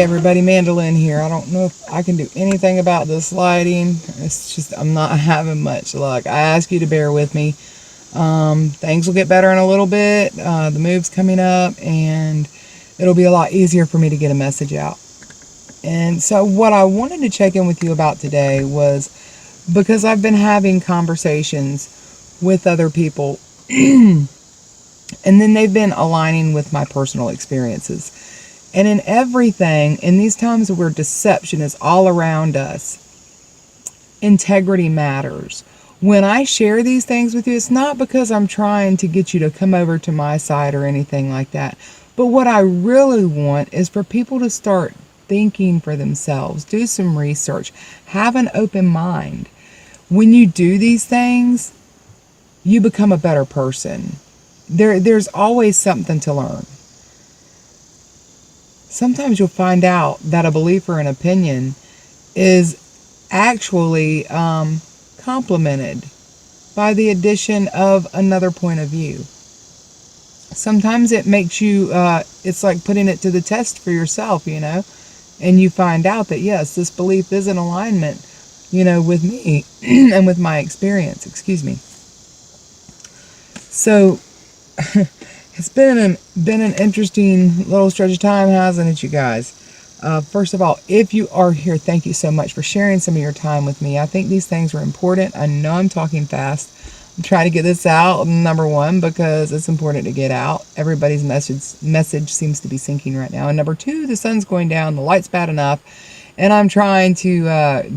everybody, Mandolin here. I don't know if I can do anything about this lighting. It's just, I'm not having much luck. I ask you to bear with me. Things will get better in a little bit. The move's coming up and it'll be a lot easier for me to get a message out. And so what I wanted to check in with you about today was, because I've been having conversations with other people and then they've been aligning with my personal experiences. And in everything, in these times where deception is all around us, integrity matters. When I share these things with you, it's not because I'm trying to get you to come over to my side or anything like that. But what I really want is for people to start thinking for themselves, do some research, have an open mind. When you do these things, you become a better person. There's always something to learn. Sometimes you'll find out that a belief or an opinion is actually complemented by the addition of another point of view. Sometimes it makes you, it's like putting it to the test for yourself, and you find out that, yes, this belief is in alignment, with me and with my experience, excuse me. So, it's been an interesting little stretch of time, hasn't it, you guys? First of all, if you are here, thank you so much for sharing some of your time with me. I think these things are important. I know I'm talking fast. I'm trying to get this out, number one, because it's important to get out. Everybody's message seems to be sinking right now. And number two, the sun's going down, the light's bad enough, and I'm trying to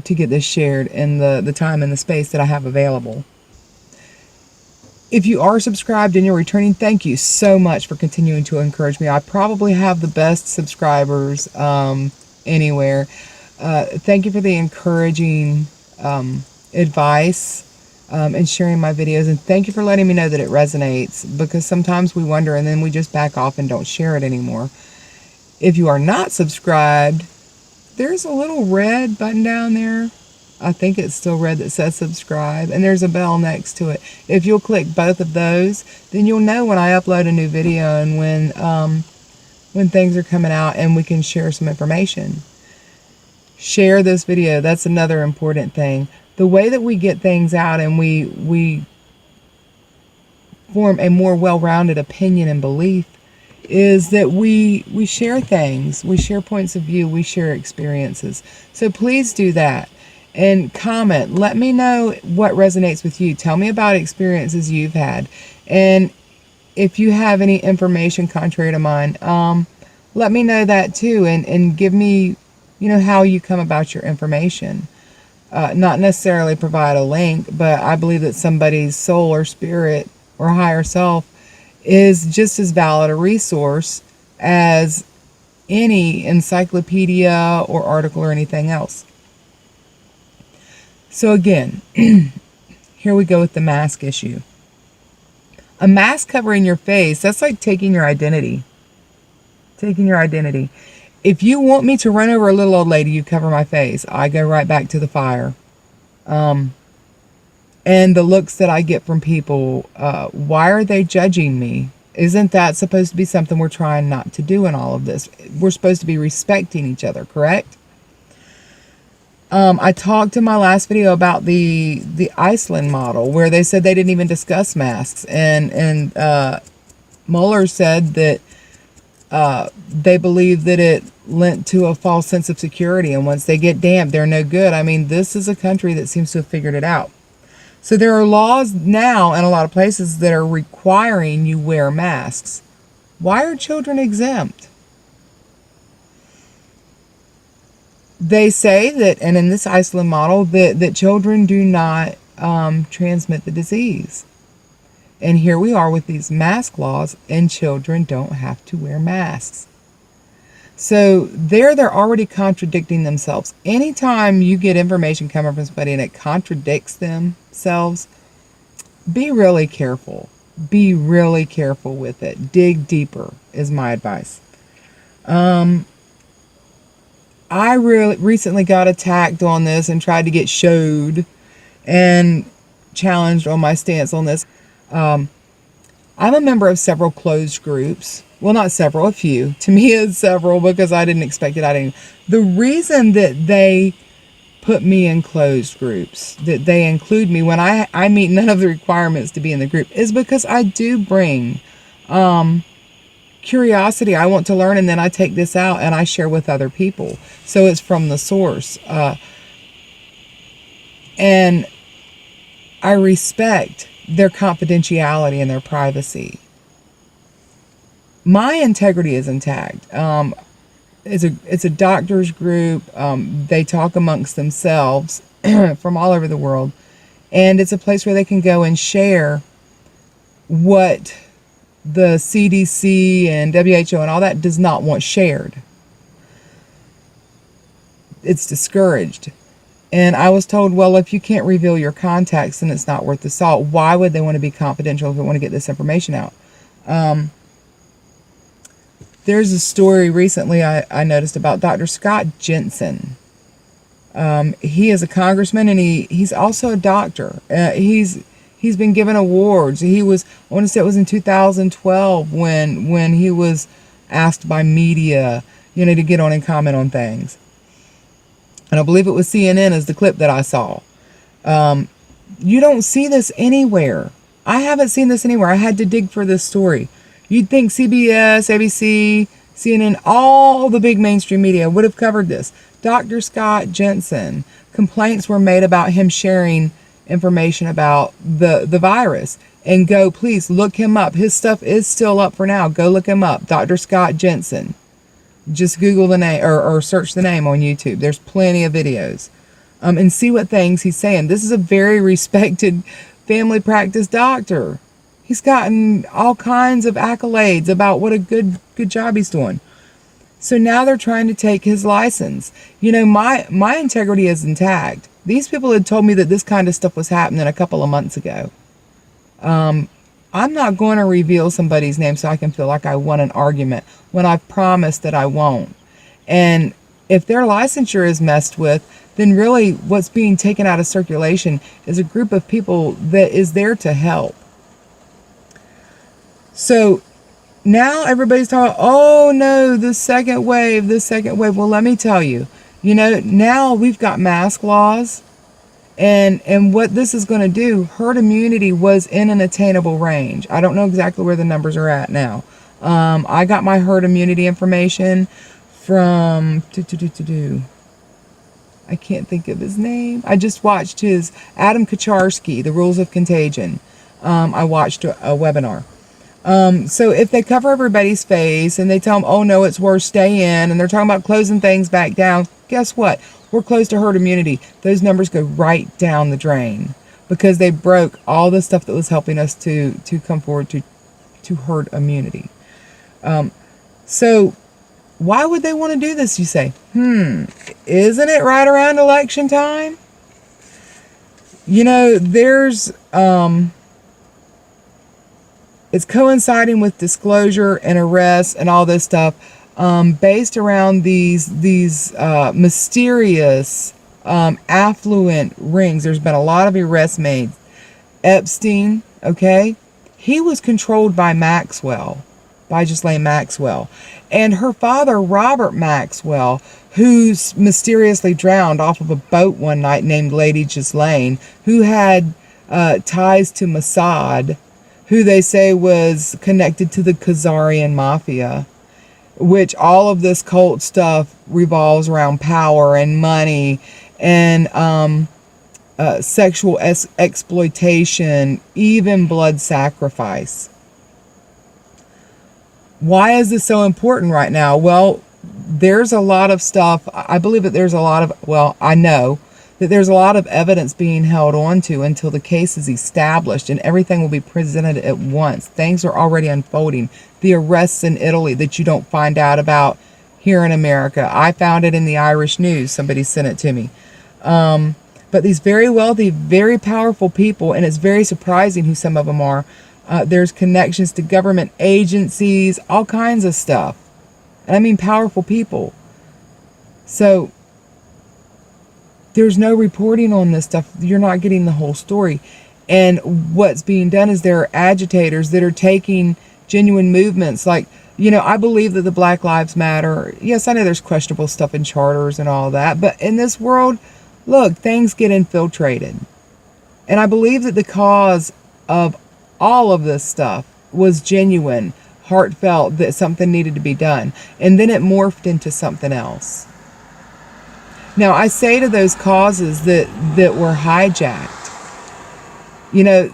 get this shared in the time and the space that I have available. If you are subscribed and you're returning, thank you so much for continuing to encourage me. I probably have the best subscribers anywhere. Thank you for the encouraging advice and sharing my videos. And thank you for letting me know that it resonates, because sometimes we wonder and then we just back off and don't share it anymore. If you are not subscribed, there's a little red button down there. I think it's still red that says subscribe, and there's a bell next to it. If you'll click both of those, then you'll know when I upload a new video and when things are coming out, and we can share some information. Share this video. That's another important thing. The way that we get things out and we form a more well-rounded opinion and belief is that we share things, we share points of view, we share experiences. So please do that. And comment. Let me know what resonates with you. Tell me about experiences you've had. And if you have any information contrary to mine, let me know that too. And give me, how you come about your information. Not necessarily provide a link, but I believe that somebody's soul or spirit or higher self is just as valid a resource as any encyclopedia or article or anything else. So again, here we go with the mask issue. A mask covering your face, that's like taking your identity. Taking your identity. If you want me to run over a little old lady, you cover my face. I go right back to the fire. And the looks that I get from people, why are they judging me? Isn't that supposed to be something we're trying not to do in all of this? We're supposed to be respecting each other, correct? I talked in my last video about the Iceland model, where they said they didn't even discuss masks, and Mueller said that they believe that it lent to a false sense of security, and once they get damp, they're no good. I mean, this is a country that seems to have figured it out. So there are laws now in a lot of places that are requiring you wear masks. Why are children exempt? They say that, and in this Iceland model, that children do not transmit the disease. And here we are with these mask laws, and children don't have to wear masks. So they're already contradicting themselves. Anytime you get information coming from somebody and it contradicts themselves, be really careful. Be really careful with it. Dig deeper is my advice. I recently got attacked on this and tried to get showed and challenged on my stance on this. I'm a member of several closed groups Well, not several, a few. To me, it's several because I didn't expect it out of. The reason that they put me in closed groups, that they include me when I meet none of the requirements to be in the group, is because I do bring curiosity. I want to learn, and then I take this out and I share with other people. So it's from the source. And I respect their confidentiality and their privacy. My integrity is intact. It's a doctors group. They talk amongst themselves from all over the world, and it's a place where they can go and share what the CDC and WHO and all that does not want shared. It's discouraged. And I was told, well, if you can't reveal your contacts, then it's not worth the salt. Why would they want to be confidential if they want to get this information out? There's a story recently I noticed about Dr. Scott Jensen. He is a congressman, and he's also a doctor. He's been given awards. I want to say it was in 2012 when he was asked by media, to get on and comment on things. And I believe it was CNN is the clip that I saw. You don't see this anywhere. I haven't seen this anywhere. I had to dig for this story. You'd think CBS, ABC, CNN, all the big mainstream media would have covered this. Dr. Scott Jensen, complaints were made about him sharing information about the virus. And please look him up. His stuff is still up for now. Go look him up. Dr. Scott Jensen. Just Google the name or search the name on YouTube. There's plenty of videos. And see what things he's saying. This is a very respected family practice doctor. He's gotten all kinds of accolades about what a good job he's doing. So now they're trying to take his license. My integrity is intact. These people had told me that this kind of stuff was happening a couple of months ago. I'm not going to reveal somebody's name so I can feel like I won an argument when I've promised that I won't. And if their licensure is messed with, then really what's being taken out of circulation is a group of people that is there to help. So now everybody's talking, oh no, the second wave. Well, let me tell you, now we've got mask laws, and what this is going to do, herd immunity was in an attainable range. I don't know exactly where the numbers are at now. I got my herd immunity information from, I can't think of his name. I just watched his, Adam Kaczarski, The Rules of Contagion. I watched a webinar. So if they cover everybody's face and they tell them, oh no, it's worse, stay in, and they're talking about closing things back down, guess what? We're close to herd immunity. Those numbers go right down the drain because they broke all the stuff that was helping us to come forward to herd immunity. So why would they want to do this, you say? Isn't it right around election time? There's... it's coinciding with disclosure and arrests and all this stuff, based around these mysterious affluent rings. There's been a lot of arrests made. Epstein, okay, he was controlled by Ghislaine Maxwell, and her father Robert Maxwell, who's mysteriously drowned off of a boat one night, named Lady Ghislaine, who had ties to Mossad, who they say was connected to the Khazarian mafia, which all of this cult stuff revolves around power and money and sexual exploitation, even blood sacrifice. Why is this so important right now? Well, there's a lot of stuff. I believe that there's a lot of, I know that there's a lot of evidence being held on to until the case is established, and everything will be presented at once. Things are already unfolding. The arrests in Italy that you don't find out about here in America. I found it in the Irish news. Somebody sent it to me. But these very wealthy, very powerful people, and it's very surprising who some of them are. There's connections to government agencies, all kinds of stuff. And I mean powerful people. So there's no reporting on this stuff. You're not getting the whole story. And what's being done is there are agitators that are taking genuine movements like You know, I believe that the Black Lives Matter, yes, I know there's questionable stuff in charters and all that, but in this world, look, things get infiltrated. And I believe that the cause of all of this stuff was genuine, heartfelt, that something needed to be done. And then it morphed into something else. Now, I say to those causes that were hijacked, you know,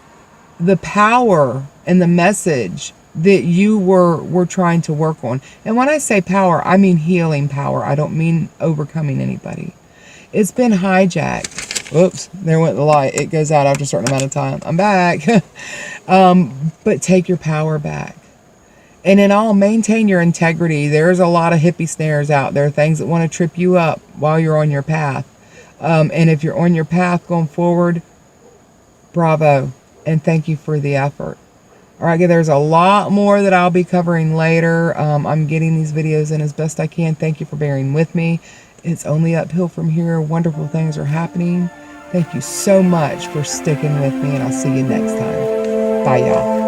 the power and the message that you were trying to work on. And when I say power, I mean healing power. I don't mean overcoming anybody. It's been hijacked. Oops, there went the light. It goes out after a certain amount of time. I'm back. But take your power back. And in all, maintain your integrity. There's a lot of hippie snares out there, things that want to trip you up while you're on your path. And if you're on your path going forward, bravo. And thank you for the effort. All right, there's a lot more that I'll be covering later. I'm getting these videos in as best I can. Thank you for bearing with me. It's only uphill from here. Wonderful things are happening. Thank you so much for sticking with me, and I'll see you next time. Bye, y'all.